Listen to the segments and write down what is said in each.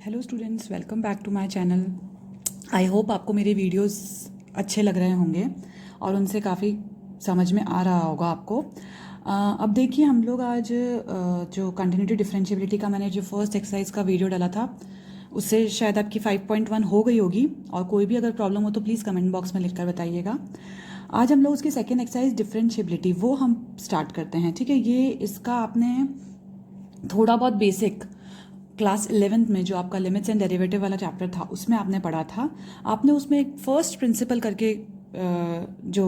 Hello students, welcome back to my channel. I hope आपको मेरे videos अच्छे लग रहे होंगे और उनसे काफ़ी समझ में आ रहा होगा आपको। अब देखिए, हम लोग आज जो कंटिन्यूटी डिफरेंशिएबिलिटी का मैंने जो फर्स्ट एक्सरसाइज का वीडियो डाला था उससे शायद आपकी 5.1 हो गई होगी, और कोई भी अगर प्रॉब्लम हो तो प्लीज़ कमेंट बॉक्स में लिखकर बताइएगा। आज हम लोग उसकी सेकेंड एक्सरसाइज डिफरेंशिएबिलिटी वो हम स्टार्ट करते हैं। ठीक है, ये इसका आपने थोड़ा बहुत बेसिक क्लास 11th में जो आपका लिमिट्स एंड डेरिवेटिव वाला चैप्टर था उसमें आपने पढ़ा था। आपने उसमें एक फर्स्ट प्रिंसिपल करके जो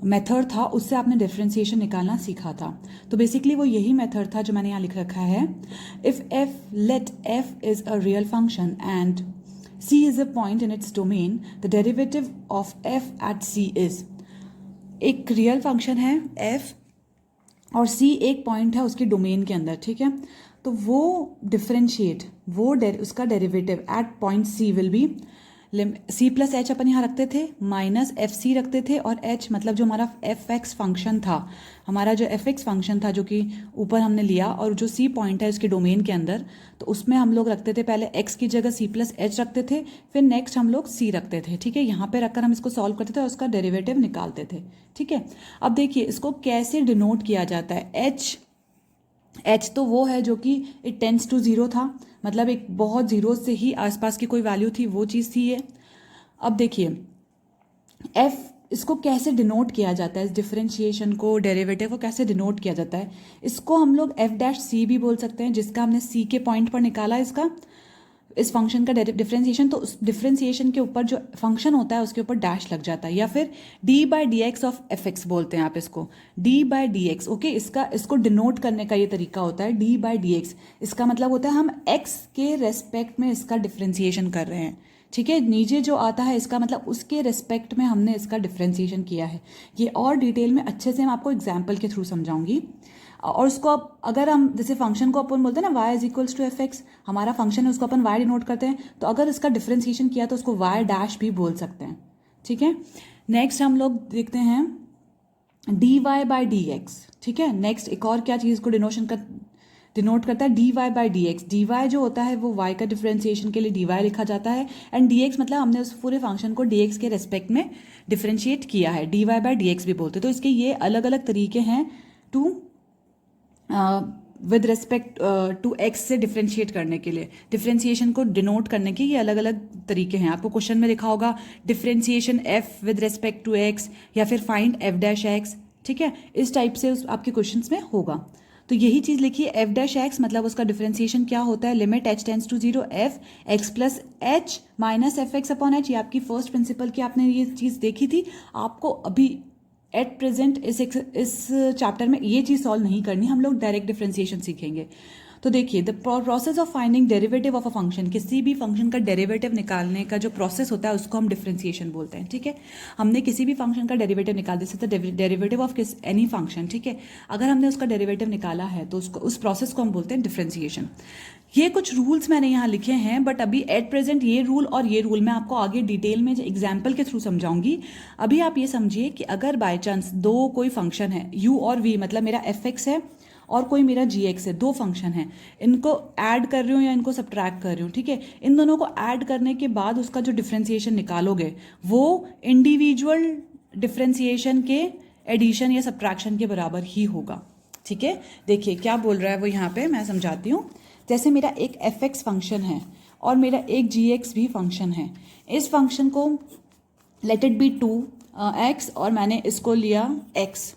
मेथड था उससे आपने डिफरेंशिएशन निकालना सीखा था। तो बेसिकली वो यही मेथड था जो मैंने यहाँ लिख रखा है। If F let F is a real function and C is a point in its domain, the derivative of F at C is. एक रियल फंक्शन है एफ और सी एक पॉइंट है उसके डोमेन के अंदर। ठीक है, तो वो डिफरेंशिएट उसका derivative at point C will be C plus H अपन यहाँ रखते थे, माइनस एफ सी रखते थे, और एच मतलब जो हमारा एफ एक्स फंक्शन था, हमारा जो एफ एक्स फंक्शन था जो कि ऊपर हमने लिया, और जो सी पॉइंट है उसके डोमेन के अंदर, तो उसमें हम लोग रखते थे पहले एक्स की जगह सी प्लस एच रखते थे, फिर नेक्स्ट हम लोग सी रखते थे। ठीक है, यहाँ पे रखकर हम इसको सॉल्व करते थे और उसका डेरिवेटिव निकालते थे। ठीक है, अब देखिए इसको कैसे डिनोट किया जाता है। एच तो वो है जो कि इट टेंड्स टू जीरो था, मतलब एक बहुत जीरो से ही आसपास की कोई वैल्यू थी, वो चीज़ थी ये। अब देखिए एफ, इसको कैसे डिनोट किया जाता है, इस डिफरेंशिएशन को, डेरिवेटिव को कैसे डिनोट किया जाता है। इसको हम लोग एफ डैश सी भी बोल सकते हैं, जिसका हमने सी के पॉइंट पर निकाला इसका इस फंक्शन का डिफरेंशिएशन। तो उस डिफरेंशिएशन के ऊपर जो फंक्शन होता है उसके ऊपर डैश लग जाता है, या फिर D by d x of f x बोलते हैं आप इसको, D by d x. Okay, इसको डिनोट करने का ये तरीका होता है डी बाई डी एक्स। इसका मतलब होता है हम एक्स के रेस्पेक्ट में इसका डिफरेंशिएशन कर रहे हैं। ठीक है, नीचे जो आता है इसका मतलब उसके रेस्पेक्ट में हमने इसका डिफरेंशिएशन किया है। ये और डिटेल में अच्छे से मैं आपको एग्जाम्पल के थ्रू समझाऊंगी। और उसको अब अगर हम जैसे फंक्शन को अपन बोलते हैं ना y is equals to F X, हमारा फंक्शन है उसको अपन y डिनोट करते हैं, तो अगर इसका डिफरेंशिएशन किया तो उसको y डैश भी बोल सकते हैं। ठीक है, नेक्स्ट हम लोग देखते हैं dy बाई डी एक्स। ठीक है, नेक्स्ट एक और क्या चीज़ को डिनोट करता है, dy by d x. D जो होता है वो y का डिफरेंशिएशन के लिए dy लिखा जाता है, एंड dx मतलब हमने उस पूरे फंक्शन को dx के रेस्पेक्ट में डिफरेंशिएट किया है, dy बाई dx भी बोलते हैं। तो इसके ये अलग अलग तरीके हैं to with respect to X से डिफरेंशिएट करने के लिए, डिफरेंशिएशन को डिनोट करने के ये अलग अलग तरीके हैं। आपको क्वेश्चन में लिखा होगा differentiation F with respect to X, या फिर फाइंड एफ डैश एक्स। ठीक है, इस टाइप से आपके क्वेश्चन में होगा। तो यही चीज़ लिखिए, एफ डैश एक्स मतलब उसका डिफरेंशिएशन क्या होता है, limit H tends to zero F x plus H minus F X upon H. ये आपकी फर्स्ट प्रिंसिपल की आपने ये चीज़ देखी थी। आपको अभी एट प्रेजेंट इस चैप्टर में ये चीज़ सॉल्व नहीं करनी, हम लोग डायरेक्ट डिफरेंशिएशन सीखेंगे। तो देखिए, the process of finding derivative of a function, किसी भी फंक्शन का डेरिवेटिव निकालने का जो प्रोसेस होता है उसको हम डिफरेंशिएशन बोलते हैं। ठीक है, हमने किसी भी फंक्शन का डेरिवेटिव निकाल दिया, तो डेरिवेटिव ऑफ एनी फंक्शन। ठीक है, अगर हमने उसका डेरिवेटिव निकाला है तो उसको उस प्रोसेस को हम बोलते हैं डिफरेंशिएशन। ये कुछ रूल्स मैंने यहाँ लिखे हैं, बट अभी एट प्रेजेंट ये रूल और ये रूल मैं आपको आगे डिटेल में एग्जाम्पल के थ्रू समझाऊंगी। अभी आप ये समझिए कि अगर बाय चांस दो कोई फंक्शन है u और v, मतलब मेरा एफ एक्स है और कोई मेरा जी एक्स है, दो फंक्शन है, इनको ऐड कर रही हूँ या इनको सब्ट्रैक्ट कर रही हूँ। ठीक है, इन दोनों को ऐड करने के बाद उसका जो डिफरेंशिएशन निकालोगे वो इंडिविजुअल डिफरेंशिएशन के एडिशन या सब्ट्रैक्शन के बराबर ही होगा। ठीक है, देखिए क्या बोल रहा है वो यहाँ पे मैं समझाती हूँ। जैसे मेरा एक एफ एक्स फंक्शन है और मेरा एक जी एक्स भी फंक्शन है, इस फंक्शन को लेट इट बी 2x और मैंने इसको लिया x।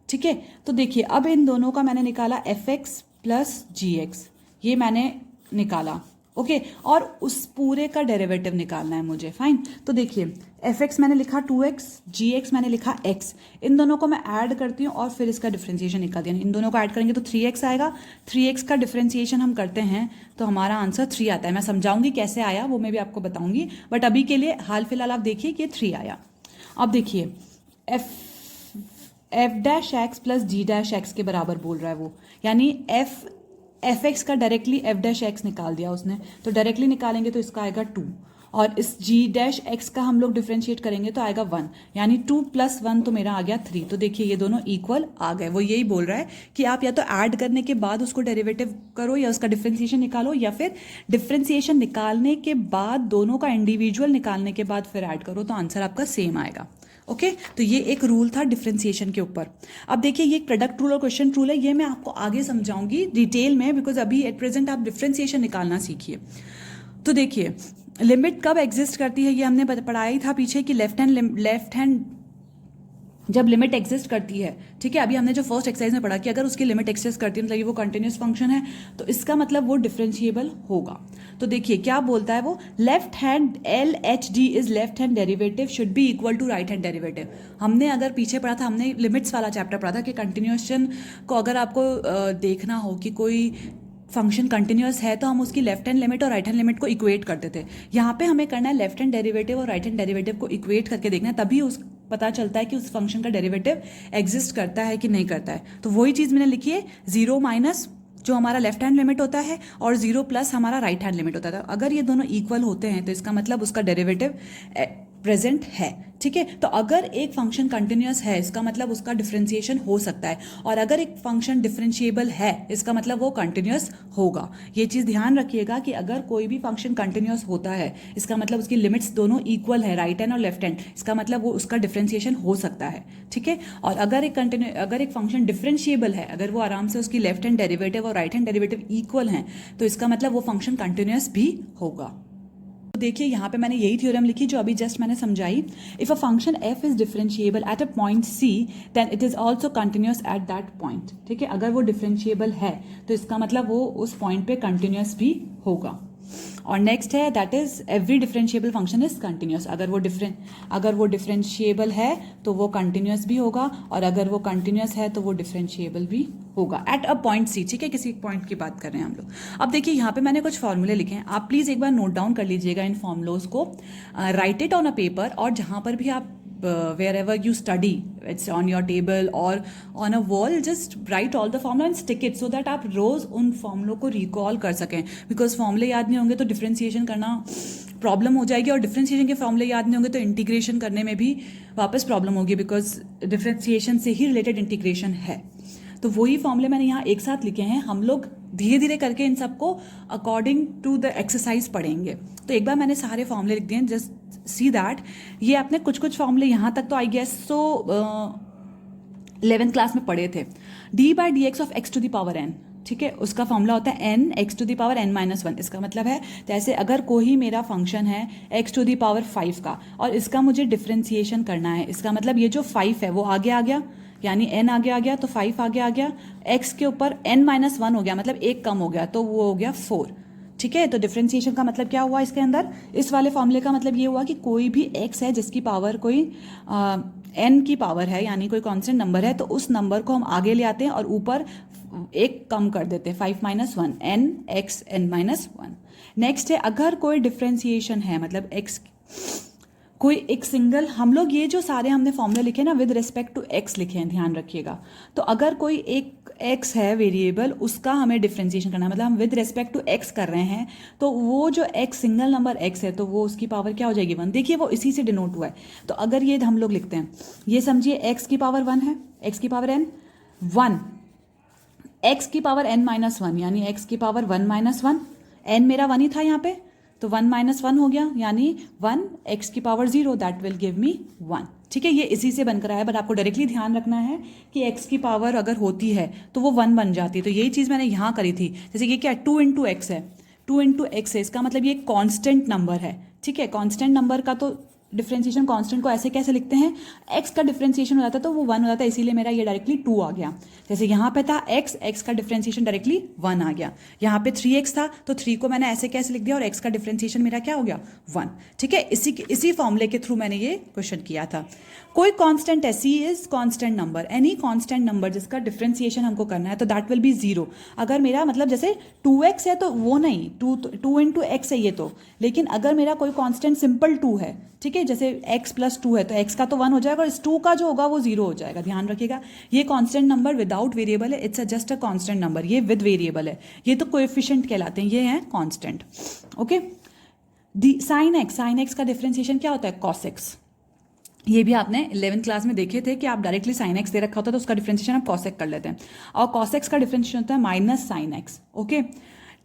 ठीक है, तो देखिए अब इन दोनों का मैंने निकाला एफ एक्स प्लस जी एक्स, ये मैंने निकाला। ओके, और उस पूरे का डेरिवेटिव निकालना है मुझे। फाइन, तो देखिए एफ एक्स मैंने लिखा 2x, जी एक्स मैंने लिखा x, इन दोनों को मैं ऐड करती हूँ और फिर इसका डिफरेंशिएशन निकाल दिया। इन दोनों को ऐड करेंगे तो 3x आएगा, 3x का डिफरेंशिएशन हम करते हैं तो हमारा आंसर 3 आता है। मैं समझाऊंगी कैसे आया, वो मैं भी आपको बताऊंगी, बट अभी के लिए हाल फिलहाल आप देखिए कि 3 आया। अब देखिए एफ डैश एक्स प्लस जी डैश एक्स के बराबर बोल रहा है वो, यानी एफ एक्स का डायरेक्टली एफ डैश एक्स निकाल दिया उसने, तो डायरेक्टली निकालेंगे तो इसका आएगा 2, और इस g डैश x का हम लोग डिफ्रेंशिएट करेंगे तो आएगा 1, यानी 2 + 1 तो मेरा आ गया 3। तो देखिए ये दोनों इक्वल आ गए। वो यही बोल रहा है कि आप या तो ऐड करने के बाद उसको डेरिवेटिव करो या उसका डिफ्रेंशिएशन निकालो, या फिर डिफ्रेंशिएशन निकालने के बाद दोनों का इंडिविजुअल निकालने के बाद फिर ऐड करो, तो आंसर आपका सेम आएगा। ओके तो ये एक रूल था डिफ्रेंशिएशन के ऊपर। अब देखिए ये प्रोडक्ट रूल और क्वेश्चन रूल है, ये मैं आपको आगे समझाऊंगी डिटेल में, बिकॉज अभी एट प्रेजेंट आप डिफ्रेंशिएशन निकालना सीखिए। तो देखिए लिमिट कब एग्जिस्ट करती है, ये हमने पढ़ाया ही था पीछे कि लेफ्ट हैंड जब लिमिट एग्जिस्ट करती है, ठीक है। अभी हमने जो फर्स्ट एक्सरसाइज में पढ़ा कि अगर उसकी लिमिट एग्जिस्ट करती है मतलब वो कंटिन्यूस फंक्शन है, तो इसका मतलब वो डिफरेंशिएबल होगा। तो देखिए क्या बोलता है वो, left hand LHD is left hand derivative should be equal to right hand derivative. हमने अगर पीछे पढ़ा था, हमने लिमिट्स वाला चैप्टर पढ़ा था कि कंटिन्यूएशन को अगर आपको देखना हो कि कोई फंक्शन कंटिन्यूअस है तो हम उसकी लेफ्ट हैंड लिमिट और राइट हैंड लिमिट को इक्वेट करते थे। यहाँ पे हमें करना है लेफ्ट हैंड डेरिवेटिव और राइट हैंड डेरिवेटिव को इक्वेट करके देखना है, तभी उस पता चलता है कि उस फंक्शन का डेरिवेटिव एग्जिस्ट करता है कि नहीं करता है। तो वही चीज़ मैंने लिखी है, 0 माइनस जो हमारा लेफ्ट हैंड लिमिट होता है और 0 प्लस हमारा राइट हैंड लिमिट होता था। अगर ये दोनों इक्वल होते हैं तो इसका मतलब उसका डेरिवेटिव प्रेजेंट है, ठीक है। तो अगर एक फंक्शन कंटिन्यूअस है इसका मतलब उसका डिफरेंशिएशन हो सकता है, और अगर एक फंक्शन डिफरेंशिएबल है इसका मतलब वो कंटिन्यूअस होगा। ये चीज़ ध्यान रखिएगा कि अगर कोई भी फंक्शन कंटिन्यूअस होता है इसका मतलब उसकी लिमिट्स दोनों इक्वल है, राइट हैंड और लेफ्ट हैंड, इसका मतलब वो उसका डिफरेंशिएशन हो सकता है, ठीक है। और अगर एक फंक्शन डिफरेंशिएबल है, अगर वो आराम से उसकी लेफ्ट हैंड डेरिवेटिव और राइट हैंड डेरिवेटिव इक्वल हैं, तो इसका मतलब वो फंक्शन कंटिन्यूअस भी होगा। तो देखिए यहाँ पे मैंने यही थ्योरम लिखी जो अभी जस्ट मैंने समझाई। If a function f is differentiable at a point c then it is also continuous at that point, ठीक है। अगर वो डिफरेंशिएबल है तो इसका मतलब वो उस पॉइंट पे कंटिन्यूअस भी होगा। और नेक्स्ट है that is every differentiable function is continuous. अगर वो डिफरेंशिएबल है तो वो कंटिन्यूअस भी होगा, और अगर वो कंटिन्यूअस है तो वो डिफरेंशिएबल भी होगा एट अ पॉइंट सी, ठीक है। किसी पॉइंट की बात कर रहे हैं हम लोग। अब देखिए यहाँ पे मैंने कुछ फॉर्मूले लिखे हैं, आप प्लीज़ एक बार नोट डाउन कर लीजिएगा इन फॉर्मूलोज को, right it on a paper, और जहाँ पर भी आप wherever you study, it's on your table or on a wall, just write all the formula and stick it so that आप रोज उन फॉर्मूलों को रिकॉल कर सकें। बिकॉज फॉर्मूले याद नहीं होंगे तो डिफ्रेंसिएशन करना प्रॉब्लम हो जाएगी, और डिफ्रेंसिएशन के फॉर्मूले याद नहीं होंगे तो इंटीग्रेशन करने में भी वापस प्रॉब्लम होगी, बिकॉज डिफ्रेंसिएशन से ही रिलेटेड इंटीग्रेशन है। तो वही फॉर्मूले मैंने यहाँ एक साथ लिखे हैं, हम लोग धीरे धीरे करके इन सबको अकॉर्डिंग टू द एक्सरसाइज पढ़ेंगे। तो एक बार मैंने सारे फॉर्मूले लिख दिए, जस्ट सी दैट। ये आपने कुछ फॉर्मूले यहाँ तक तो I guess so 11th class में पढ़े थे। d/dx of x to the power n, ठीक है, उसका फॉर्मूला होता है n x to the power n-1। इसका मतलब है जैसे अगर कोई मेरा फंक्शन है x टू द पावर 5 का और इसका मुझे डिफ्रेंसिएशन करना है, इसका मतलब ये जो 5 है वो आगे आ गया, यानी n आगे आ गया तो 5 आगे आ गया, x के ऊपर n-1 हो गया, मतलब एक कम हो गया तो वो हो गया 4, ठीक है। तो डिफ्रेंसिएशन का मतलब क्या हुआ इसके अंदर, इस वाले फॉर्मूले का मतलब ये हुआ कि कोई भी x है जिसकी पावर कोई n की पावर है, यानी कोई कांस्टेंट नंबर है, तो उस नंबर को हम आगे ले आते हैं और ऊपर एक कम कर देते हैं, 5-1 n x n-1। नेक्स्ट है अगर कोई डिफ्रेंसिएशन है, मतलब x कोई एक सिंगल, हम लोग ये जो सारे हमने फॉर्मूले लिखे ना विद रिस्पेक्ट टू x लिखे हैं, ध्यान रखिएगा। तो अगर कोई एक x है वेरिएबल, उसका हमें डिफ्रेंसिएशन करना है, मतलब हम विद रिस्पेक्ट टू x कर रहे हैं, तो वो जो x सिंगल नंबर x है तो वो उसकी पावर क्या हो जाएगी 1। देखिए वो इसी से डिनोट हुआ है। तो अगर ये हम लोग लिखते हैं, ये समझिए x की पावर 1 है, x की पावर n 1, x की पावर n-1 यानी x की पावर 1-1, n मेरा 1 ही था यहाँ पे, तो 1-1 हो गया, यानी 1 x की power 0 that will give me 1, ठीक है। ये इसी से बनकर आया, बट आपको डायरेक्टली ध्यान रखना है कि x की पावर अगर होती है तो वो 1 बन जाती है। तो यही चीज़ मैंने यहाँ करी थी, जैसे ये क्या 2 × x है, 2 × x है, इसका मतलब ये कांस्टेंट नंबर है, ठीक है। कांस्टेंट नंबर का तो डिफ्रेंसिएशन कांस्टेंट को ऐसे कैसे लिखते हैं, x का डिफ्रेंसिएशन हो जाता है तो वो 1 हो जाता है, इसीलिए मेरा ये डायरेक्टली 2 आ गया। जैसे यहाँ पे था x का डिफ्रेंसिएशन डायरेक्टली 1 आ गया, यहाँ पे 3x था तो 3 को मैंने ऐसे कैसे लिख दिया और x का डिफ्रेंसिएशन मेरा क्या हो गया 1, ठीक है। इसी फॉर्मूले के थ्रू मैंने ये क्वेश्चन किया था। कोई कांस्टेंट है, c is constant number, any constant number जिसका डिफ्रेंसिएशन हमको करना है तो दैट विल बी 0। अगर मेरा मतलब जैसे 2x है तो वो नहीं, 2 × x है ये तो, लेकिन अगर मेरा कोई कांस्टेंट सिंपल 2 है, ठीक है, जैसे x + 2 है तो x का तो 1 हो जाएगा और इस 2 का जो होगा वो 0 हो जाएगा। ध्यान रखिएगा ये कांस्टेंट नंबर विदाउट वेरिएबल है, it's just a constant number. ये विद वेरिएबल है, ये तो कोएफिशिएंट कहलाते हैं, ये हैं constant, okay. The sign x का डिफरेंशिएशन क्या होता है? Cos x. ये भी आपने 11th क्लास में देखे थे कि आप डायरेक्टली साइन एक्स दे रखा होता है तो उसका डिफरेंशिएशन आप कॉस एक्स कर लेते हैं, और कॉस एक्स का डिफरेंशिएशन होता है minus sine x. Okay,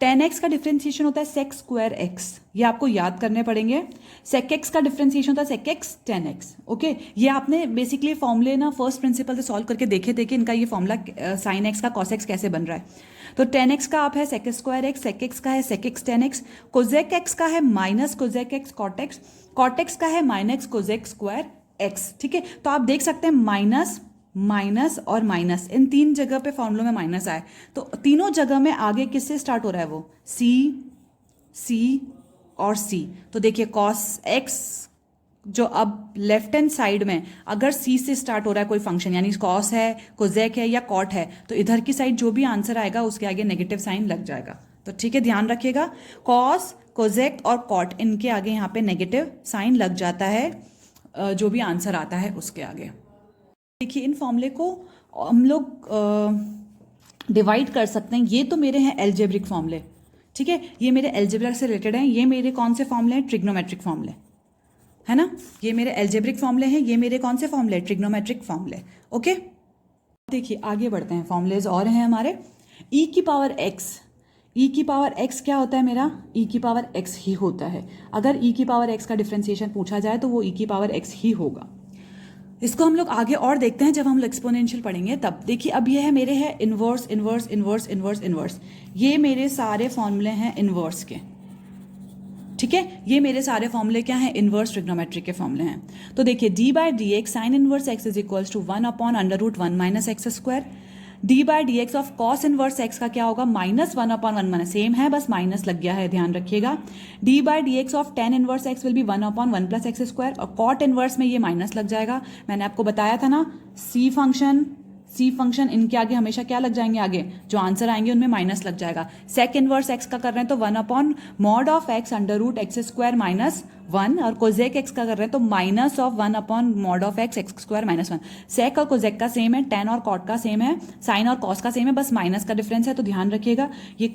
ten x का डिफरेंशिएशन होता है सेक स्क्वायर एक्स, ये आपको याद करने पड़ेंगे। सेक एक्स का डिफरेंशिएशन होता है sec X tan X. Okay, ये आपने बेसिकली फॉर्मूले ना फर्स्ट प्रिंसिपल से सॉल्व करके देखे थे कि इनका ये फॉर्मूला साइन एक्स का कॉस एक्स कैसे बन रहा है। तो टेन एक्स का आप है sec square X, sec X का है sec X tan X, cosec x का है minus cosec X cot X, cot X का है माइनस कोजेक स्क्वायर एक्स। ठीक है, तो आप देख सकते हैं माइनस माइनस और माइनस, इन तीन जगह पे फॉर्मूलों में माइनस आए, तो तीनों जगह में आगे किससे स्टार्ट हो रहा है? वो सी, सी और सी। तो देखिए कॉस एक्स जो अब लेफ्ट हैंड साइड में अगर सी से स्टार्ट हो रहा है कोई फंक्शन, यानी कॉस है, कोजेक है या कॉट है, तो इधर की साइड जो भी आंसर आएगा उसके आगे नेगेटिव साइन लग जाएगा। तो ठीक है, ध्यान रखिएगा, कॉस, कोजेक और कॉट इनके आगे यहाँ पे नेगेटिव साइन लग जाता है जो भी आंसर आता है उसके आगे। देखिए इन फॉर्मूले को हम लोग डिवाइड कर सकते हैं। ये तो मेरे हैं एल्जेब्रिक फॉर्मूले, ठीक है, ये मेरे एल्जेब्रा से रिलेटेड हैं। ये मेरे कौन से फॉर्मूले हैं? ट्रिग्नोमेट्रिक फॉर्मूले, है ना। ये मेरे एल्जेब्रिक फॉर्मूले हैं, ये मेरे कौन से फॉर्मूले? ट्रिग्नोमेट्रिक फॉर्मूले। ओके, देखिए आगे बढ़ते हैं, फॉर्मूलेज और हैं हमारे। ई की पावर एक्स, ई की पावर एक्स क्या होता है मेरा? ई की पावर एक्स ही होता है। अगर ई की पावर एक्स का डिफरेंशिएशन पूछा जाए तो वो ई की पावर एक्स ही होगा। इसको हम लोग आगे और देखते हैं जब हम एक्सपोनेंशियल पढ़ेंगे तब। देखिए अब ये है मेरे है inverse inverse inverse inverse inverse, ये मेरे सारे फॉर्मूले हैं इन्वर्स के, ठीक है, ये मेरे सारे फॉर्मूले क्या हैं? इन्वर्स ट्रिग्नोमेट्री के फॉर्मूले हैं। तो देखिए D by D x sine inverse X is equals to 1 upon under root 1 minus X square. D by D x of cos inverse X का क्या होगा? माइनस 1 अपॉन 1 माइनस, सेम है बस माइनस लग गया है, ध्यान रखिएगा। D by D x of tan inverse x will be 1 upon 1 plus x square, और कॉट इनवर्स में ये माइनस लग जाएगा। मैंने आपको बताया था ना, सी फंक्शन इनके आगे हमेशा क्या लग जाएंगे? आगे जो आंसर आएंगे उनमें माइनस लग जाएगा। सेक इनवर्स एक्स का कर रहे हैं तो 1 upon mod of x under root x square minus 1, और कोजेक एक्स का कर रहे हैं तो minus of 1 upon mod of x x square minus 1। Sec और कोजेक का सेम है, टेन और कॉट का सेम है, साइन और कॉस का सेम है, बस माइनस का डिफरेंस है। तो ध्यान रखिएगा, ये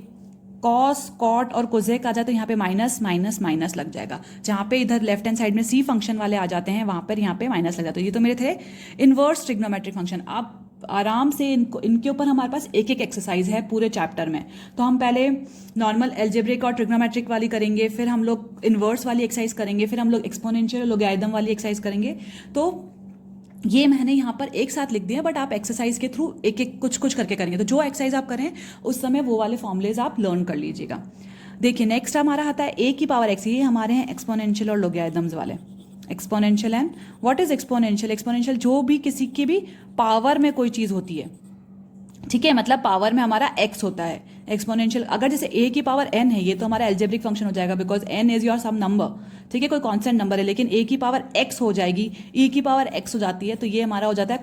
कॉस, कॉट और कोजेक आ जाए तो यहाँ पे माइनस माइनस माइनस लग जाएगा। जहाँ पे इधर लेफ्ट हैंड साइड में सी फंक्शन वाले आ जाते हैं वहाँ पर यहाँ पे माइनस लग जाता है। ये तो मेरे थे इनवर्स ट्रिग्नोमेट्रिक फंक्शन। आप आराम से इनके ऊपर हमारे पास एक एक एक्सरसाइज है पूरे चैप्टर में। तो हम पहले नॉर्मल एल्जेब्रिक और ट्रिग्नोमेट्रिक वाली करेंगे, फिर हम लोग इन्वर्स वाली एक्सरसाइज करेंगे, फिर हम लोग एक्सपोनेंशियल लोगैरिथम वाली एक्सरसाइज करेंगे। तो ये मैंने यहाँ पर एक साथ लिख दिया, बट आप एक्सरसाइज के थ्रू एक एक कुछ कुछ करके करेंगे। तो जो एक्सरसाइज आप करें उस समय वो वाले फॉर्मूलेज आप लर्न कर लीजिएगा। देखिए नेक्स्ट हमारा आता है ए की पावर एक्स, ये हमारे हैं एक्सपोनेंशियल और लोगैरिथम्स वाले। Exponential and what is exponential? Exponential जो भी किसी की भी पावर में कोई चीज होती है, ठीक है, मतलब पावर में हमारा x होता है। एक्सपोनेंशियल अगर जैसे a की पावर n है, ये तो हमारा एल्जेब्रिक फंक्शन हो जाएगा because n is your some number, ठीक है, कोई कांस्टेंट नंबर है, लेकिन a की पावर x हो जाएगी, e की पावर x हो जाती है, तो ये हमारा हो जाता है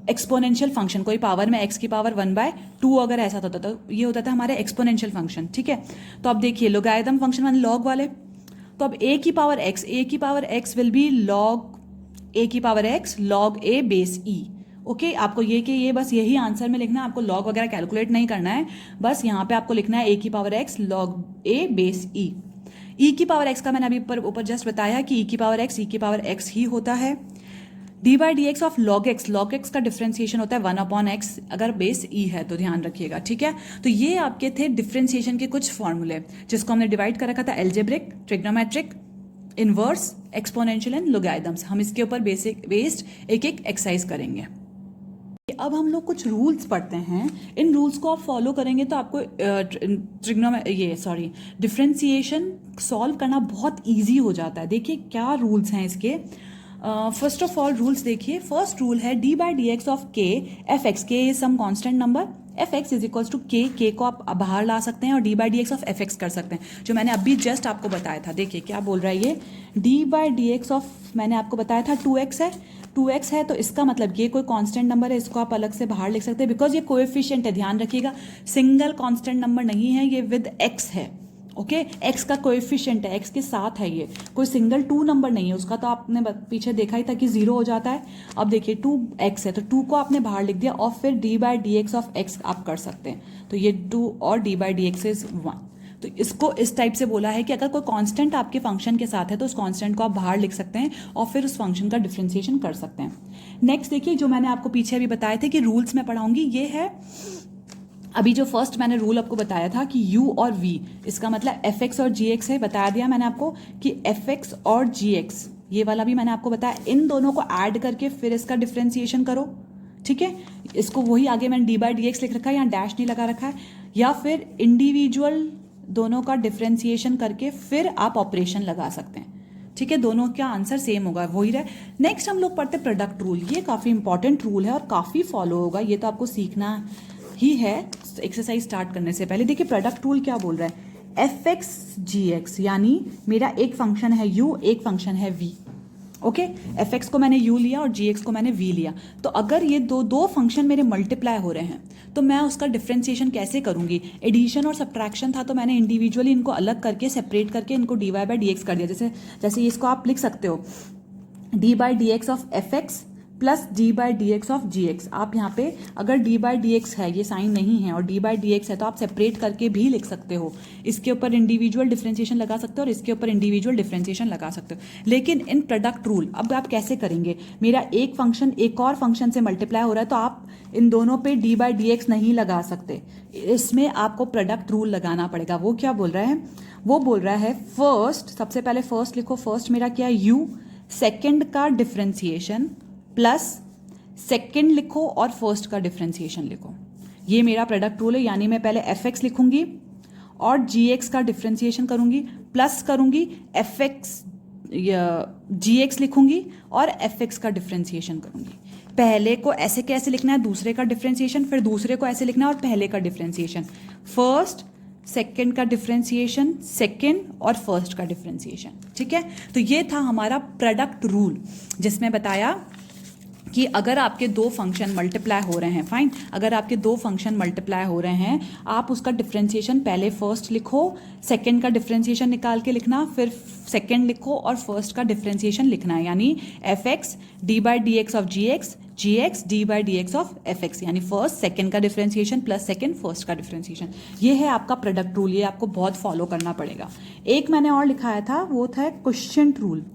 एक्सपोनेंशियल फंक्शन। कोई पावर में x की पावर 1/2 अगर ऐसा होता तो ये होता था हमारे एक्सपोनेंशियल फंक्शन, ठीक है। तो अब देखिए लोगैरिथम फंक्शन मान लॉग वाले, तो अब a की power x will be log a की power x log a base e। Okay, आपको ये कि ये बस यही आंसर में लिखना है, आपको लॉग वगैरह कैलकुलेट नहीं करना है, बस यहाँ पे आपको लिखना है a की power x log a base e। e की पावर x का मैंने अभी ऊपर जस्ट बताया कि e की पावर x x ही होता है। D by d x of log x का डिफरेंशिएशन होता है 1 अपॉन एक्स अगर बेस e है, तो ध्यान रखिएगा, ठीक है। तो ये आपके थे डिफरेंशिएशन के कुछ फॉर्मूले जिसको हमने डिवाइड कर रखा था algebraic, trigonometric, inverse, exponential and logarithms. हम इसके ऊपर बेस्ड एक एक एक्सरसाइज करेंगे। अब हम लोग कुछ रूल्स पढ़ते हैं, इन रूल्स को आप फॉलो करेंगे तो आपको डिफरेंशिएशन सॉल्व करना बहुत इजी हो जाता है। देखिए क्या रूल्स हैं इसके। फर्स्ट ऑफ ऑल रूल्स देखिए, फर्स्ट रूल है d by d x of k f x, k is some constant number, f x is equals to k को आप बाहर ला सकते हैं और d by d x of f x कर सकते हैं, जो मैंने अभी जस्ट आपको बताया था। देखिए क्या बोल रहा है ये, D by d x of, मैंने आपको बताया था 2x है, 2x है तो इसका मतलब ये कोई कांस्टेंट नंबर है, इसको आप अलग से बाहर लिख सकते हैं बिकॉज ये कोएफिशिएंट है। ध्यान रखिएगा सिंगल कांस्टेंट नंबर नहीं है, ये विद x है। ओके, x का कोएफिशिएंट है, x के साथ है, ये कोई सिंगल 2 नंबर नहीं है। उसका तो आपने पीछे देखा ही था कि 0 हो जाता है। अब देखिए 2x है तो 2 को आपने बाहर लिख दिया और फिर d by d x of x आप कर सकते हैं। तो ये 2 और d by d x is 1। तो इसको इस टाइप से बोला है कि अगर कोई कांस्टेंट आपके फंक्शन के साथ है तो उस कांस्टेंट को आप बाहर लिख सकते हैं और फिर उस फंक्शन का डिफरेंशिएशन कर सकते हैं। नेक्स्ट देखिए, जो मैंने आपको पीछे अभी बताए थे कि रूल्स में पढ़ाऊंगी, ये है अभी जो फर्स्ट मैंने रूल आपको बताया था कि u और v, इसका मतलब fx और gx है। बता दिया मैंने आपको कि fx और gx, ये वाला भी मैंने आपको बताया, इन दोनों को ऐड करके फिर इसका डिफरेंशिएशन करो। ठीक है, इसको वही आगे मैंने डी बाई डी एक्स लिख रखा है, यहाँ डैश नहीं लगा रखा है। या फिर इंडिविजुअल दोनों का डिफरेंशिएशन करके फिर आप ऑपरेशन लगा सकते हैं। ठीक है, दोनों का आंसर सेम होगा, वही रहे। नेक्स्ट हम लोग पढ़ते प्रोडक्ट रूल। ये काफ़ी इंपॉर्टेंट रूल है और काफ़ी फॉलो होगा, ये तो आपको सीखना ही है एक्सरसाइज स्टार्ट करने से पहले। देखिए प्रोडक्ट रूल क्या बोल रहा है, एफ एक्स जी एक्स, यानी मेरा एक फंक्शन है u, एक फंक्शन है v। ओके, एफ एक्स को मैंने u लिया और जी एक्स को मैंने v लिया। तो अगर ये दो फंक्शन मेरे मल्टीप्लाई हो रहे हैं तो मैं उसका डिफरेंशिएशन कैसे करूंगी। एडिशन और सब्ट्रैक्शन था तो मैंने इंडिविजुअली इनको अलग करके सेपरेट करके इनको d y by d x कर दिया। जैसे इसको आप लिख सकते हो d by d x of f x plus d by d x of g x. आप यहाँ पे अगर डी बाई डी एक्स है, ये साइन नहीं है, और डी बाई डी एक्स है तो आप सेपरेट करके भी लिख सकते हो। इसके ऊपर इंडिविजुअल डिफरेंशिएशन लगा सकते हो और इसके ऊपर इंडिविजुअल डिफरेंशिएशन लगा सकते हो। लेकिन इन प्रोडक्ट रूल अब आप कैसे करेंगे, मेरा एक फंक्शन एक और फंक्शन से मल्टीप्लाई हो रहा है तो आप इन दोनों पे डी बाई डी एक्स नहीं लगा सकते, इसमें आपको प्रोडक्ट रूल लगाना पड़ेगा। वो क्या बोल रहा है, वो बोल रहा है फर्स्ट, सबसे पहले फर्स्ट लिखो, फर्स्ट मेरा क्या है u, सेकेंड का डिफरेंशिएशन प्लस सेकेंड लिखो और फर्स्ट का डिफरेंशिएशन लिखो। ये मेरा प्रोडक्ट रूल है, यानी मैं पहले एफ एक्स लिखूंगी और जी एक्स का डिफरेंशिएशन करूंगी, प्लस करूंगी एफ एक्स जी एक्स लिखूंगी और एफ एक्स का डिफरेंशिएशन करूंगी। पहले को ऐसे कैसे लिखना है, दूसरे का डिफरेंशिएशन, फिर दूसरे को ऐसे लिखना है और पहले का डिफरेंशिएशन, फर्स्ट सेकेंड का डिफरेंशिएशन, सेकेंड और फर्स्ट का डिफरेंशिएशन। ठीक है, तो ये था हमारा प्रोडक्ट रूल जिसमें बताया कि अगर आपके दो फंक्शन मल्टीप्लाई हो रहे हैं, फाइन, अगर आपके दो फंक्शन मल्टीप्लाई हो रहे हैं, आप उसका डिफरेंशिएशन पहले फर्स्ट लिखो, सेकंड का डिफरेंशिएशन निकाल के लिखना, फिर सेकंड लिखो और फर्स्ट का डिफरेंशिएशन लिखना है, यानी f x d by d x of g x d by d x of f x, यानी फर्स्ट सेकंड का डिफरेंशिएशन प्लस सेकंड फर्स्ट का डिफरेंशिएशन। ये है आपका प्रोडक्ट रूल, ये आपको बहुत फॉलो करना पड़ेगा। एक मैंने और लिखाया था, वो था क्वेश्चन रूल।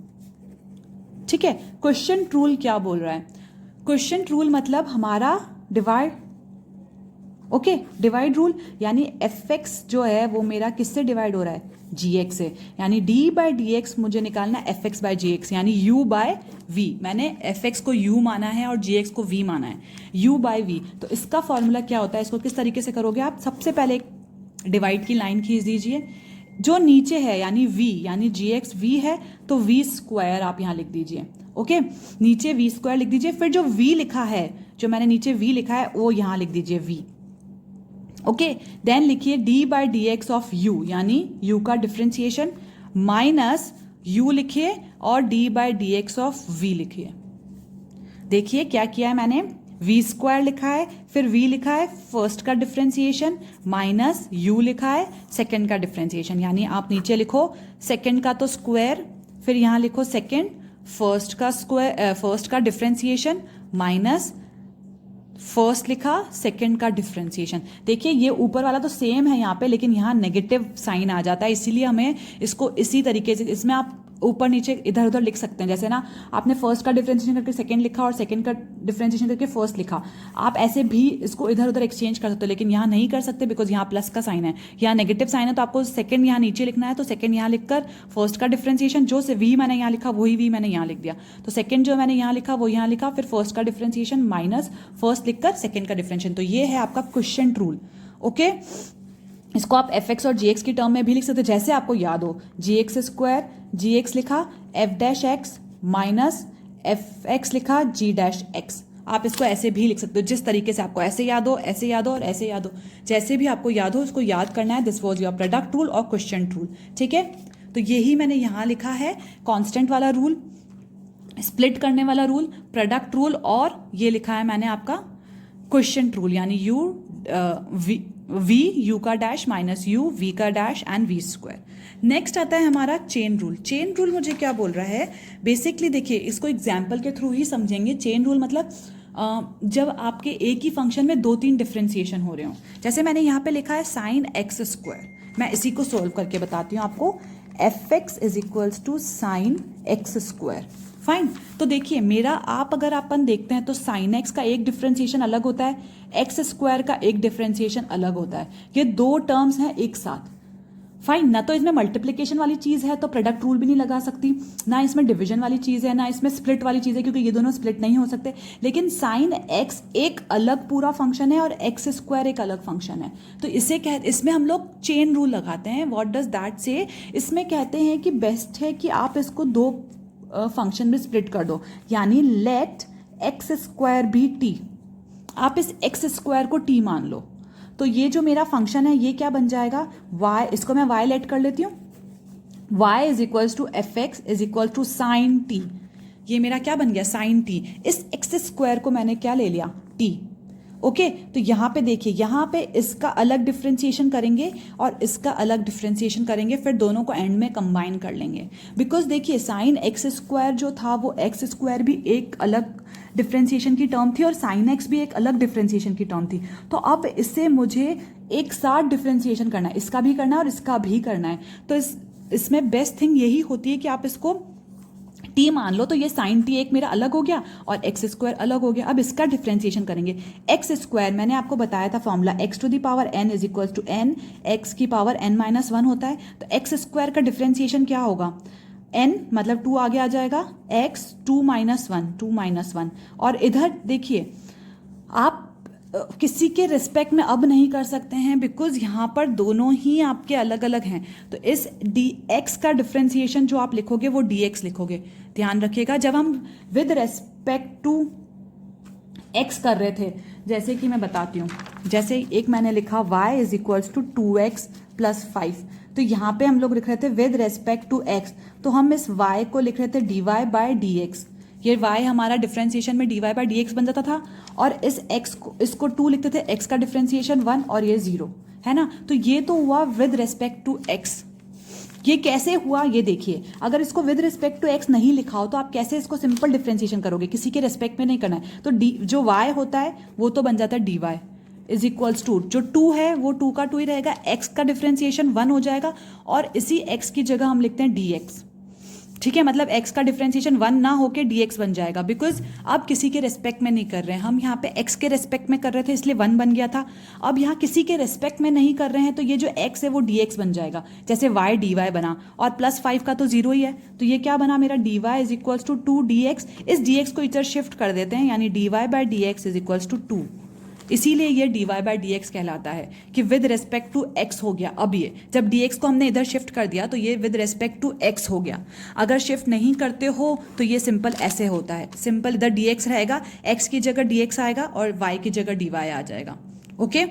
ठीक है, क्वेश्चन रूल क्या बोल रहा है, क्वेश्चन रूल मतलब हमारा डिवाइड, ओके, डिवाइड रूल, यानी एफ एक्स जो है वो मेरा किससे डिवाइड हो रहा है, जी एक्स से, यानी डी बाई डी एक्स मुझे निकालना f x by g x, यानी यू बाय वी। मैंने एफ एक्स को यू माना है और जी एक्स को वी माना है, यू बाय वी। तो इसका फॉर्मूला क्या होता है, इसको किस तरीके से करोगे आप, सबसे पहले एक डिवाइड की लाइन खींच दीजिए, जो नीचे है यानी v, यानी जी एक्स वी है तो v स्क्वायर आप यहाँ लिख दीजिए। ओके, नीचे v स्क्वायर लिख दीजिए, फिर जो v लिखा है, जो मैंने नीचे v लिखा है वो यहाँ लिख दीजिए v। ओके, देन लिखिए d by d x of u, यानी u का डिफरेंशिएशन, माइनस u लिखिए और d by d x of v लिखिए। देखिए क्या किया है मैंने, v स्क्वायर लिखा है, फिर v लिखा है फर्स्ट का डिफरेंशिएशन, माइनस u लिखा है सेकंड का डिफरेंशिएशन, यानी आप नीचे लिखो सेकंड का तो स्क्वायर, फिर यहाँ लिखो सेकंड, फर्स्ट का स्क्वायर, फर्स्ट का डिफरेंशिएशन माइनस फर्स्ट लिखा सेकंड का डिफरेंशिएशन। देखिए ये ऊपर वाला तो सेम है यहाँ पे, लेकिन यहाँ नेगेटिव साइन आ जाता है, इसीलिए हमें इसको इसी तरीके से, इसमें आप ऊपर नीचे इधर उधर लिख सकते हैं। जैसे ना आपने फर्स्ट का डिफरेंशिएशन करके सेकंड लिखा और सेकंड का डिफरेंशिएशन करके फर्स्ट लिखा, आप ऐसे भी इसको इधर उधर एक्सचेंज कर सकते हो, लेकिन यहाँ नहीं कर सकते बिकॉज यहाँ प्लस का साइन है, यहाँ नेगेटिव साइन है, तो आपको सेकंड यहाँ नीचे लिखना है, तो सेकंड यहाँ लिखकर फर्स्ट का डिफरेंशिएशन, जो से वी मैंने यहाँ लिखा वही वी मैंने यहाँ लिख दिया, तो सेकंड जो मैंने यहाँ लिखा वो यहाँ लिखा, फिर फर्स्ट का डिफरेंशिएशन माइनस फर्स्ट लिखकर सेकंड का डिफरेंशिएशन। तो ये है आपका क्वेश्चन रूल। ओके, इसको आप एफ एक्स और जी एक्स की टर्म में भी लिख सकते हो, जैसे आपको याद हो, जी एक्स स्क्वायर, जी एक्स लिखा, F dash x minus F x लिखा, जी डैश एक्स। आप इसको ऐसे भी लिख सकते हो, जिस तरीके से आपको ऐसे याद हो, ऐसे याद हो और ऐसे याद हो, जैसे भी आपको याद हो उसको याद करना है। This was your product rule और क्वेश्चन रूल। ठीक है, तो यही मैंने यहाँ लिखा है, कॉन्स्टेंट वाला रूल, स्प्लिट करने वाला रूल, प्रोडक्ट रूल, और ये लिखा है मैंने आपका क्वेश्चन रूल, यानी यू वी यू का डैश माइनस यू वी का dash and v square. Next आता है हमारा चेन रूल। चेन रूल मुझे क्या बोल रहा है, बेसिकली देखिए इसको एग्जाम्पल के थ्रू ही समझेंगे। चेन रूल मतलब जब आपके एक ही फंक्शन में 2-3 डिफ्रेंसिएशन हो रहे हो। जैसे मैंने यहाँ पे लिखा है साइन एक्स स्क्वायर, मैं इसी को सोल्व करके बताती हूँ आपको। F x is equals to sine x square. Fine, तो देखिए मेरा अगर अपन देखते हैं तो साइन एक्स का एक डिफ्रेंसिएशन अलग होता है, एक्स स्क्वायर का एक डिफ्रेंसिएशन अलग होता है। ये दो टर्म्स हैं एक साथ। फाइन, ना तो इसमें मल्टीप्लिकेशन वाली चीज है तो प्रोडक्ट रूल भी नहीं लगा सकती, ना इसमें डिवीजन वाली चीज है, ना इसमें स्प्लिट वाली चीज है, क्योंकि ये दोनों स्प्लिट नहीं हो सकते। लेकिन साइन एक्स एक अलग पूरा फंक्शन है और एक्स स्क्वायर एक अलग फंक्शन है। तो इसमें हम लोग चेन रूल लगाते हैं। व्हाट डज दैट से? इसमें कहते हैं कि बेस्ट है कि आप इसको दो फंक्शन में स्प्लिट कर दो, यानी let x square be t. आप इस एक्स स्क्वायर को टी मान लो, तो ये जो मेरा फंक्शन है ये क्या बन जाएगा, y, इसको मैं y लेट कर लेती हूँ, y is equals to F x is equal to sine t. ये मेरा क्या बन गया, साइन टी। इस एक्स स्क्वायर को मैंने क्या ले लिया, t। ओके, तो यहाँ पे देखिए, यहाँ पे इसका अलग डिफ्रेंसिएशन करेंगे और इसका अलग डिफ्रेंसिएशन करेंगे, फिर दोनों को एंड में कंबाइन कर लेंगे। बिकॉज देखिए साइन एक्स स्क्वायर जो था वो एक्स स्क्वायर भी एक अलग डिफ्रेंसिएशन की टर्म थी और साइन एक्स भी एक अलग डिफ्रेंसिएशन की टर्म थी। तो अब इससे मुझे एक साथ डिफ्रेंसिएशन करना है, इसका भी करना है और इसका भी करना है। तो इसमें बेस्ट थिंग यही होती है कि आप इसको टी मान लो। तो ये साइन टी एक मेरा अलग हो गया और एक्स स्क्वायर अलग हो गया। अब इसका डिफ्रेंसिएशन करेंगे। एक्स स्क्वायर मैंने आपको बताया था formula, x to the power n is equal to n, x की पावर n माइनस 1 होता है। तो एक्स स्क्वायर का डिफ्रेंसिएशन क्या होगा, n मतलब 2 आगे आ जाएगा, x 2 माइनस 1 और इधर देखिए आप किसी के रिस्पेक्ट में अब नहीं कर सकते हैं, बिकॉज यहाँ पर दोनों ही आपके अलग अलग हैं। तो इस dx का डिफ्रेंसिएशन जो आप लिखोगे वो dx लिखोगे। ध्यान रखिएगा, जब हम विद रेस्पेक्ट टू x कर रहे थे, जैसे कि मैं बताती हूँ, जैसे एक मैंने लिखा y is equals to 2x plus 5, तो यहाँ पे हम लोग लिख रहे थे विद रेस्पेक्ट टू x, तो हम इस y को लिख रहे थे dy बाय dx। ये y हमारा डिफ्रेंसिएशन में dy बाय dx बन जाता था और इस x को, इसको 2 लिखते थे, x का डिफ्रेंसिएशन 1 और ये 0 है ना। तो ये तो हुआ विद रेस्पेक्ट टू x। ये कैसे हुआ ये देखिए, अगर इसको विद रिस्पेक्ट टू x नहीं लिखा हो तो आप कैसे इसको सिंपल डिफ्रेंसिएशन करोगे, किसी के रेस्पेक्ट में नहीं करना है। तो जो y होता है वो तो बन जाता है dy इज इक्वल्स टू, जो 2 है वो 2 का 2 ही रहेगा, x का डिफ्रेंसिएशन 1 हो जाएगा और इसी x की जगह हम लिखते हैं dx। ठीक है, मतलब x का डिफ्रेंसिएशन 1 ना होके dx बन जाएगा, बिकॉज अब किसी के रेस्पेक्ट में नहीं कर रहे हैं हम, यहाँ पे x के रेस्पेक्ट में कर रहे थे इसलिए 1 बन गया था। अब यहाँ किसी के रेस्पेक्ट में नहीं कर रहे हैं तो ये जो x है वो dx बन जाएगा, जैसे y dy बना और प्लस 5 का तो 0 ही है, तो ये क्या बना मेरा dy is equals to 2 dx। इस dx को इधर शिफ्ट कर देते हैं, यानी dy by dx is equals to 2। इसीलिए ये dy बाय dx कहलाता है कि विद रेस्पेक्ट टू x हो गया। अब ये जब dx को हमने इधर शिफ्ट कर दिया तो ये विद रेस्पेक्ट टू x हो गया। अगर शिफ्ट नहीं करते हो तो ये सिंपल ऐसे होता है, सिंपल इधर dx रहेगा, x की जगह dx आएगा और y की जगह dy आ जाएगा। ओके,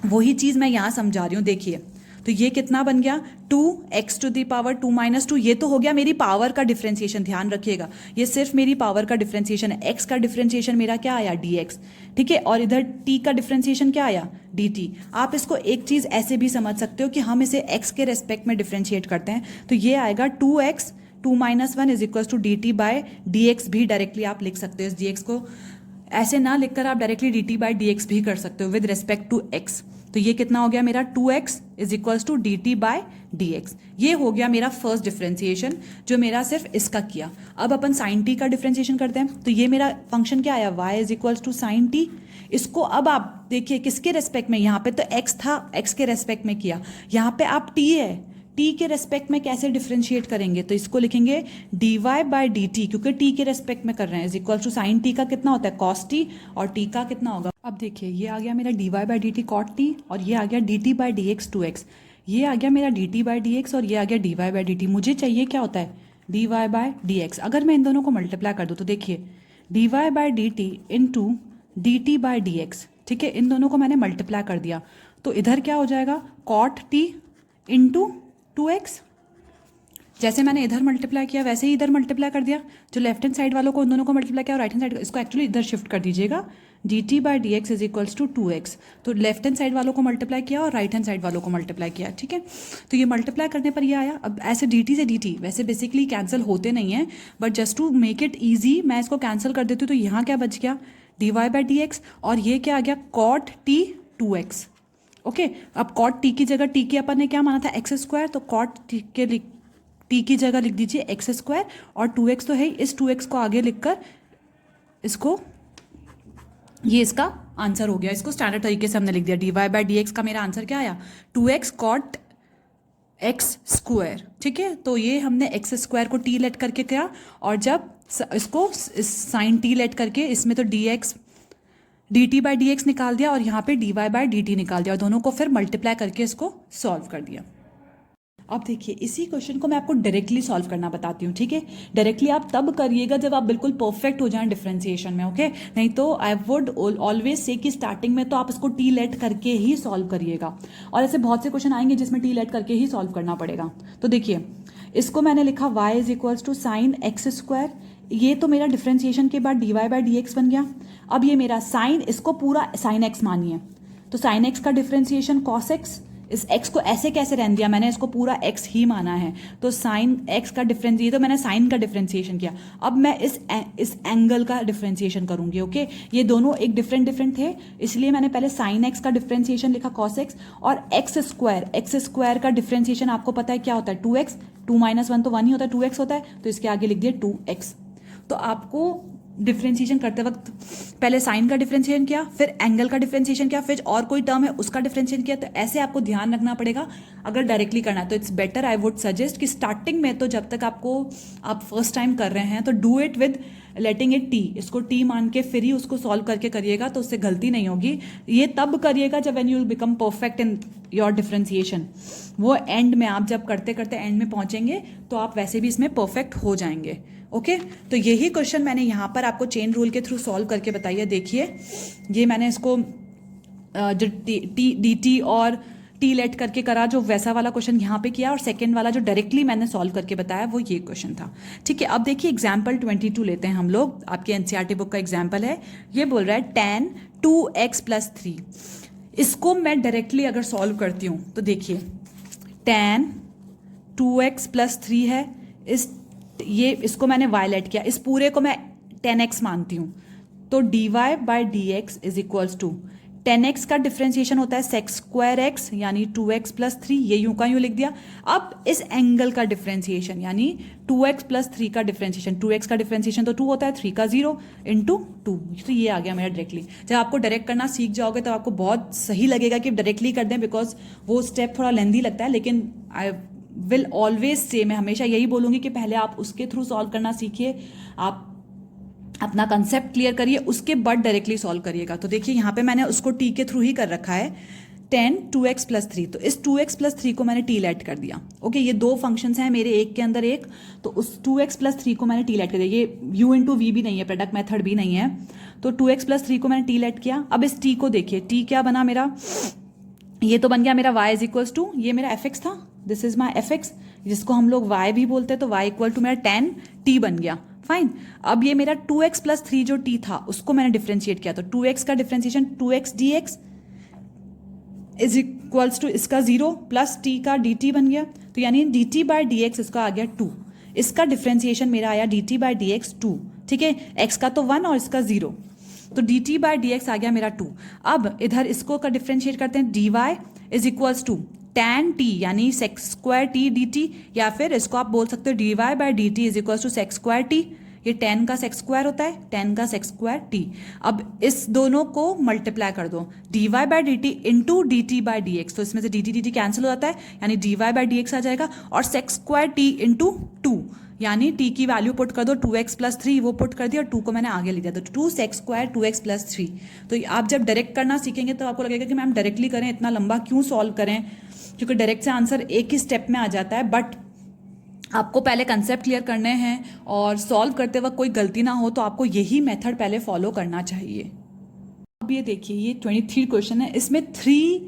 वही चीज़ मैं यहाँ समझा रही हूँ। देखिए तो ये कितना बन गया, 2x to the power 2 minus 2, ये तो हो गया मेरी पावर का डिफ्रेंसिएशन। ध्यान रखिएगा ये सिर्फ मेरी पावर का डिफ्रेंसिएशन है, x का डिफ्रेंसिएशन मेरा क्या आया dx, ठीक है, और इधर t का डिफ्रेंसिएशन क्या आया dt। आप इसको एक चीज़ ऐसे भी समझ सकते हो कि हम इसे x के रेस्पेक्ट में डिफ्रेंशिएट करते हैं, तो ये आएगा 2x 2 minus 1 is equal to dt by dx। भी डायरेक्टली आप लिख सकते हो, इस dx को ऐसे ना लिखकर आप डायरेक्टली dt बाय dx भी कर सकते हो विद रेस्पेक्ट टू x। तो ये कितना हो गया मेरा 2x is equals to dt by dx। ये हो गया मेरा फर्स्ट डिफ्रेंसिएशन जो मेरा सिर्फ इसका किया। अब अपन साइन t का डिफ्रेंसिएशन करते हैं, तो ये मेरा फंक्शन क्या आया, y is equals to sine t। इसको अब आप देखिए किसके रेस्पेक्ट में, यहाँ पे तो x था, x के रेस्पेक्ट में किया, यहाँ पे आप t है, t के रेस्पेक्ट में कैसे डिफ्रेंशिएट करेंगे, तो इसको लिखेंगे dy बाय dt, क्योंकि t के रेस्पेक्ट में कर रहे हैं, is equal to sine t का कितना होता है cos t और t का कितना होगा। अब देखिए ये आ गया मेरा dy by dt cot t और ये आ गया dt बाय dx 2x, ये आ गया मेरा dt बाय dx और ये आ गया dy बाय dt। मुझे चाहिए क्या होता है dy बाय dx। अगर मैं इन दोनों को मल्टीप्लाई कर दूँ तो देखिए dy by dt into dt by dx, ठीक है, इन दोनों को मैंने मल्टीप्लाई कर दिया तो इधर क्या हो जाएगा cot t इंटू 2x। जैसे मैंने इधर मल्टीप्लाई किया वैसे ही इधर मल्टीप्लाई कर दिया, जो लेफ्ट हैंड साइड वालों को उन दोनों को मल्टीप्लाई किया और राइट हैंड साइड इसको एक्चुअली इधर शिफ्ट कर दीजिएगा, dt by dx is equals to 2x। तो लेफ्ट हैंड साइड वालों को मल्टीप्लाई किया और राइट हैंड साइड वालों को मल्टीप्लाई किया, ठीक है। तो ये मल्टीप्लाई करने पर ये आया। अब ऐसे dt से dt वैसे बेसिकली कैंसिल होते नहीं है, but just to make it easy मैं इसको कैंसिल कर देती हूँ, तो यहाँ क्या बच गया d y by d x, और ये क्या आ गया कॉट टी 2x। ओके, अब कॉट टी की जगह टी के अपन ने क्या माना था एक्स स्क्वायर, तो कॉट टी की जगह लिख दीजिए एक्स स्क्वायर, और 2x तो है ही, इस 2x को आगे लिखकर इसको, ये इसका आंसर हो गया। इसको स्टैंडर्ड तरीके से हमने लिख दिया, d y by d x का मेरा आंसर क्या आया 2x कॉट एक्स स्क्वायर। ठीक है, तो ये हमने एक्स स्क्वायर को टी लेट करके किया, और जब इसको साइन टी लेट करके इसमें तो d t by d x निकाल दिया, और यहाँ पे d y by d t निकाल दिया, और दोनों को फिर मल्टीप्लाई करके इसको सॉल्व कर दिया। अब देखिए इसी क्वेश्चन को मैं आपको डायरेक्टली सॉल्व करना बताती हूँ। ठीक है, डायरेक्टली आप तब करिएगा जब आप बिल्कुल परफेक्ट हो जाएं डिफरेंशिएशन में। ओके, नहीं तो आई वुड ऑलवेज से कि स्टार्टिंग में तो आप इसको टी लेट करके ही सॉल्व करिएगा, और ऐसे बहुत से क्वेश्चन आएंगे जिसमें टी लेट करके ही सॉल्व करना पड़ेगा। तो देखिए इसको मैंने लिखा y is equals to sine x square, ये तो मेरा डिफरेंशिएशन के बाद d y by d x बन गया। अब ये मेरा साइन, इसको पूरा साइन एक्स मानिए, तो साइन एक्स का डिफरेंशिएशन कॉस एक्स, इस x को ऐसे कैसे रहने दिया, मैंने इसको पूरा x ही माना है, तो साइन x का डिफरेंशिएशन, तो मैंने साइन का डिफरेंशिएशन किया। अब मैं इस एंगल का डिफरेंशिएशन करूंगी। ओके, ये दोनों एक डिफरेंट थे, इसलिए मैंने पहले साइन x का डिफरेंशिएशन लिखा cos x, और एक्स स्क्वायर का डिफरेंशिएशन आपको पता है क्या होता है 2x, 2 - 1 तो 1 ही होता है, 2x होता है, तो इसके आगे लिख दिया 2x। तो आपको डिफरेंशिएशन करते वक्त पहले साइन का डिफरेंशिएशन किया, फिर एंगल का डिफरेंशिएशन किया, फिर और कोई टर्म है उसका डिफरेंशिएशन किया, तो ऐसे आपको ध्यान रखना पड़ेगा अगर डायरेक्टली करना है। तो it's better, I would suggest कि स्टार्टिंग में तो जब तक आप फर्स्ट टाइम कर रहे हैं तो do it with letting it T, इसको टी मान के फिर ही उसको सॉल्व करके करिएगा, तो उससे गलती नहीं होगी। ये तब करिएगा जब when you will become perfect in your differentiation, वो एंड में आप जब करते करते एंड में पहुंचेंगे तो आप वैसे भी इसमें परफेक्ट हो जाएंगे। ओके, तो यही क्वेश्चन मैंने यहाँ पर आपको चेन रूल के थ्रू सॉल्व करके बताइए। देखिए ये मैंने इसको जो डी टी और टी लेट करके करा, जो वैसा वाला क्वेश्चन यहाँ पे किया, और सेकंड वाला जो डायरेक्टली मैंने सॉल्व करके बताया वो ये क्वेश्चन था। ठीक है, अब देखिए एग्जाम्पल 22 लेते हैं हम लोग, आपके एनसीईआरटी बुक का एग्जाम्पल है। ये बोल रहा है tan 2x + 3। इसको मैं डायरेक्टली अगर सॉल्व करती हूँ तो देखिए tan 2x + 3 है, इसको मैंने y लेट किया, इस पूरे को मैं 10x मानती हूँ, तो dy by d x is equals to 10x का डिफरेंशिएशन होता है sec स्क्वायर x, यानी 2x + 3, ये यूं का यूं लिख दिया। अब इस एंगल का डिफरेंशिएशन यानी 2x + 3 का डिफरेंशिएशन, 2x का डिफरेंशिएशन तो 2 होता है, 3 का 0 × 2, तो ये आ गया मेरा डायरेक्टली। जब आपको डायरेक्ट करना सीख जाओगे तो आपको बहुत सही लगेगा कि डायरेक्टली कर दें, बिकॉज वो स्टेप थोड़ा लेंदी लगता है, लेकिन आई विल ऑलवेज से, मैं हमेशा यही बोलूँगी कि पहले आप उसके थ्रू सॉल्व करना सीखिए, आप अपना कंसेप्ट क्लियर करिए, उसके बाद डायरेक्टली सॉल्व करिएगा। तो देखिए यहाँ पे मैंने उसको टी के थ्रू ही कर रखा है, tan 2x + 3, तो इस 2x + 3 को मैंने टी लेट कर दिया। ओके, ये दो फंक्शंस हैं मेरे एक के अंदर एक, तो उस 2x + 3 को मैंने टी लेट कर दिया। ये u × v भी नहीं है, प्रोडक्ट मेथड भी नहीं है, तो 2x + 3 को मैंने टी लेट किया। अब इस टी को देखिए, टी क्या बना मेरा, ये तो बन गया मेरा y इज इक्वल्स टू, ये मेरा fx था, दिस इज माई fx, जिसको हम लोग y भी बोलते हैं, तो y इक्वल टू मेरा tan t बन गया। फाइन, अब ये मेरा 2x + 3 जो t था उसको मैंने डिफरेंशिएट किया, तो 2x का differentiation 2x dx is equals to इसका 0 प्लस t का dt बन गया, तो यानी dt बाई dx इसका आ गया 2, इसका डिफरेंशिएशन मेरा आया dt बाई dx 2। ठीक है, x का तो 1 और इसका 0, तो dt बाई dx आ गया मेरा 2। अब इधर इसको का डिफरेंशिएट करते हैं, dy is equals to tan t यानी sec स्क्वायर t dt, या फिर इसको आप बोल सकते हो dy by dt is equals to sec square t, ये tan का sec स्क्वायर होता है, tan का sec स्क्वायर t। अब इस दोनों को मल्टीप्लाई कर दो, dy by dt into dt by dx, तो इसमें से dt कैंसिल हो जाता है, यानी dy बाई dx आ जाएगा, और sec स्क्वायर t इंटू 2, यानी t की वैल्यू पुट कर दो 2x + 3, वो पुट कर दिया, और 2 को मैंने आगे लिख दिया, तो 2 sec स्क्वायर 2x + 3। तो आप जब डायरेक्ट करना सीखेंगे तो आपको लगेगा कि मैम डायरेक्टली करें, इतना लंबा क्यों सॉल्व करें, क्योंकि डायरेक्ट से आंसर एक ही स्टेप में आ जाता है, बट आपको पहले कंसेप्ट क्लियर करने हैं और सॉल्व करते वक्त कोई गलती ना हो, तो आपको यही मेथड पहले फॉलो करना चाहिए। अब ये देखिए, ये 23 क्वेश्चन है, इसमें 3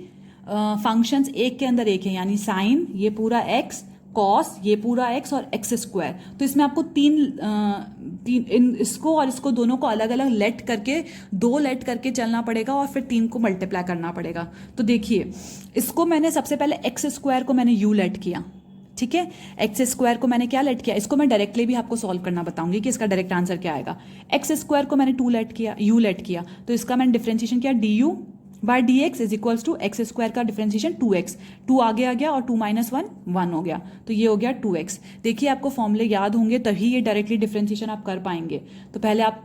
फंक्शंस एक के अंदर एक है, यानी साइन, ये पूरा x, कॉस, ये पूरा x, और एक्स स्क्वायर। तो इसमें आपको तीन इसको और इसको दोनों को अलग अलग लेट करके, 2 लेट करके चलना पड़ेगा, और फिर 3 को मल्टीप्लाई करना पड़ेगा। तो देखिए इसको मैंने सबसे पहले एक्स स्क्वायर को मैंने u लेट किया, ठीक है। एक्स स्क्वायर को मैंने क्या लेट किया, इसको मैं डायरेक्टली भी आपको सॉल्व करना बताऊंगी कि इसका डायरेक्ट आंसर क्या आएगा। एक्स स्क्वायर को मैंने 2 लेट किया, यू लेट किया, तो इसका मैंने डिफरेंशिएशन किया d u by D x is equals to x square का डिफरेंशिएशन 2x, 2 आगे आ गया और 2 माइनस 1 1 हो गया, तो ये हो गया 2x। देखिए आपको फॉर्मूले याद होंगे तभी ये डायरेक्टली डिफरेंशिएशन आप कर पाएंगे। तो पहले आप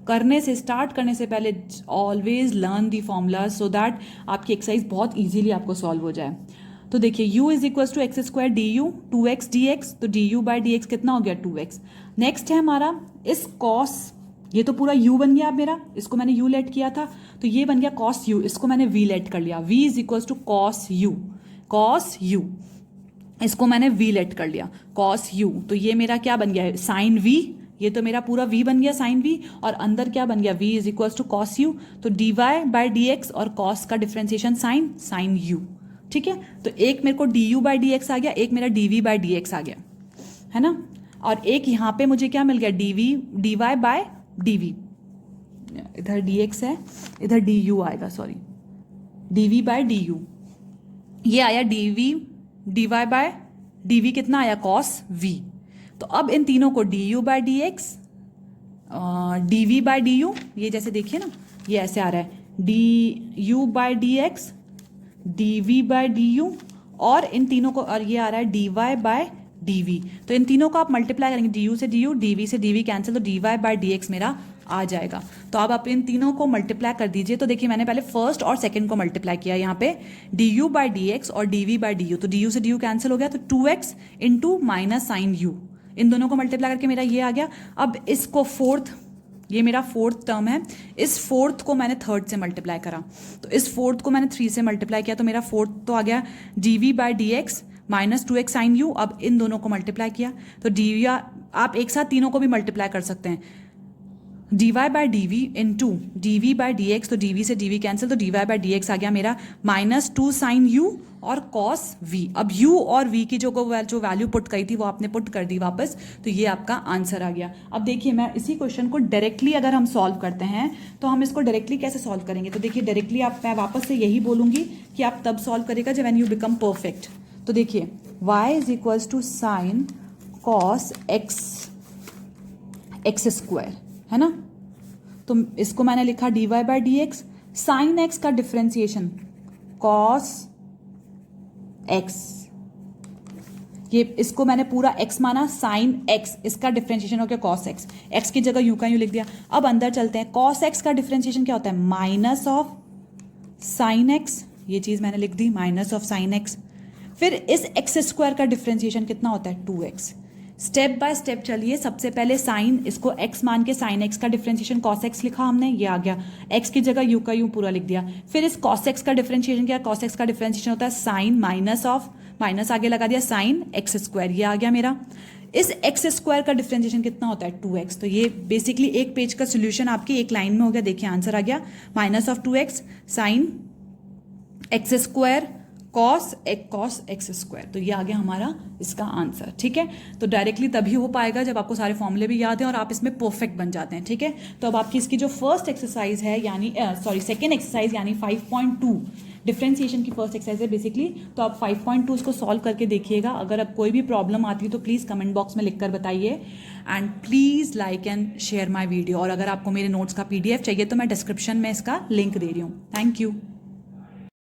स्टार्ट करने से पहले always learn the formula so that आपकी एक्सरसाइज बहुत ईजिली आपको सॉल्व हो जाए। तो देखिए u is equals to x square d u 2x dx, तो d u by d x कितना हो गया 2x। नेक्स्ट है हमारा इस कॉस, ये तो पूरा u बन गया अब मेरा, इसको मैंने u लेट किया था तो ये बन गया cos u, इसको मैंने v लेट कर लिया, v is equals to cos u, इसको मैंने v लेट कर लिया cos u, तो ये मेरा क्या बन गया साइन v, ये तो मेरा पूरा v बन गया साइन v, और अंदर क्या बन गया v is equals to cos u, तो dy बाई डी एक्स और cos का डिफरेंशिएशन साइन u, ठीक है। तो एक मेरे को du बाई डी एक्स आ गया, एक मेरा dv बाई डी एक्स आ गया, है ना, और एक यहाँ पे मुझे क्या मिल गया dy बाय dv, इधर dx है इधर du आएगा, सॉरी dv बाय du, ये आया dy बाय dv कितना आया cos v। तो अब इन तीनों को du by D x dv by du, ये जैसे देखिए ना ये ऐसे आ रहा है du by D x dv by du, और इन तीनों को, और ये आ रहा है dy बाय dv, तो इन तीनों को आप मल्टीप्लाई करेंगे, du से du, dv से dv कैंसिल, तो dy बाय dx मेरा आ जाएगा। तो अब आप इन तीनों को मल्टीप्लाई कर दीजिए। तो देखिए मैंने पहले फर्स्ट और सेकंड को मल्टीप्लाई किया यहाँ पे du बाय dx और dv बाय du, तो du से du कैंसिल हो गया, तो 2x into minus sine u, इन दोनों को मल्टीप्लाई करके मेरा ये आ गया। अब इसको फोर्थ, ये मेरा फोर्थ टर्म है, इस फोर्थ को मैंने थर्ड से मल्टीप्लाई करा, तो इस फोर्थ को मैंने 3 से मल्टीप्लाई किया, तो मेरा फोर्थ तो आ गया dv by dx minus 2x sine u। अब इन दोनों को मल्टीप्लाई किया तो dv, आप एक साथ तीनों को भी मल्टीप्लाई कर सकते हैं, dy by dv into dv by dx, तो dv से dv कैंसिल, तो dy बाय dx आ गया मेरा माइनस 2 साइन u और cos v। अब u और v की जो वैल्यू पुट करी थी वो आपने पुट कर दी वापस, तो ये आपका आंसर आ गया। अब देखिए मैं इसी क्वेश्चन को डायरेक्टली अगर हम सॉल्व करते हैं तो हम इसको डायरेक्टली कैसे सॉल्व करेंगे, तो देखिए डायरेक्टली मैं वापस से यही बोलूंगी कि आप तब सॉल्व करेगा जब व्हेन यू बिकम परफेक्ट। तो देखिए y is equals to sine cos x square, है ना, तो इसको मैंने लिखा dy by D x, sine x का डिफरेंशिएशन cos x, ये इसको मैंने पूरा x माना, साइन x इसका डिफरेंशिएशन हो गया cos x, x की जगह u का u लिख दिया। अब अंदर चलते हैं, cos x का डिफरेंशिएशन क्या होता है माइनस ऑफ साइन x, ये चीज मैंने लिख दी माइनस ऑफ साइन x। फिर इस x स्क्वायर का डिफरेंशिएशन कितना होता है 2x। स्टेप बाय स्टेप चलिए, सबसे पहले साइन, इसको x मान के साइन x का डिफरेंशिएशन cos x लिखा हमने, ये आ गया, x की जगह u का u पूरा लिख दिया। फिर इस cos x का डिफरेंशिएशन क्या, cos x का डिफरेंशिएशन होता है साइन माइनस ऑफ, माइनस आगे लगा दिया साइन x स्क्वायर, ये आ गया मेरा। इस x स्क्वायर का डिफरेंशिएशन कितना होता है 2x, तो ये बेसिकली एक पेज का सोल्यूशन आपकी एक लाइन में हो गया। देखिए आंसर आ गया minus of 2x sine x square cos x square, तो ये आ गया हमारा इसका आंसर, ठीक है। तो डायरेक्टली तभी हो पाएगा जब आपको सारे फॉर्मूले भी याद हैं और आप इसमें परफेक्ट बन जाते हैं, ठीक है। तो अब आपकी इसकी जो फर्स्ट एक्सरसाइज है यानी सेकेंड एक्सरसाइज यानी 5.2 डिफरेंशिएशन की फर्स्ट एक्सरसाइज है बेसिकली, तो आप 5.2 उसको सॉल्व करके देखिएगा। अगर अब कोई भी प्रॉब्लम आती है तो प्लीज़ कमेंट बॉक्स में लिखकर बताइए, and please like and share my video. और अगर आपको मेरे नोट्स का PDF चाहिए तो मैं डिस्क्रिप्शन में इसका लिंक दे रही हूँ। Thank you.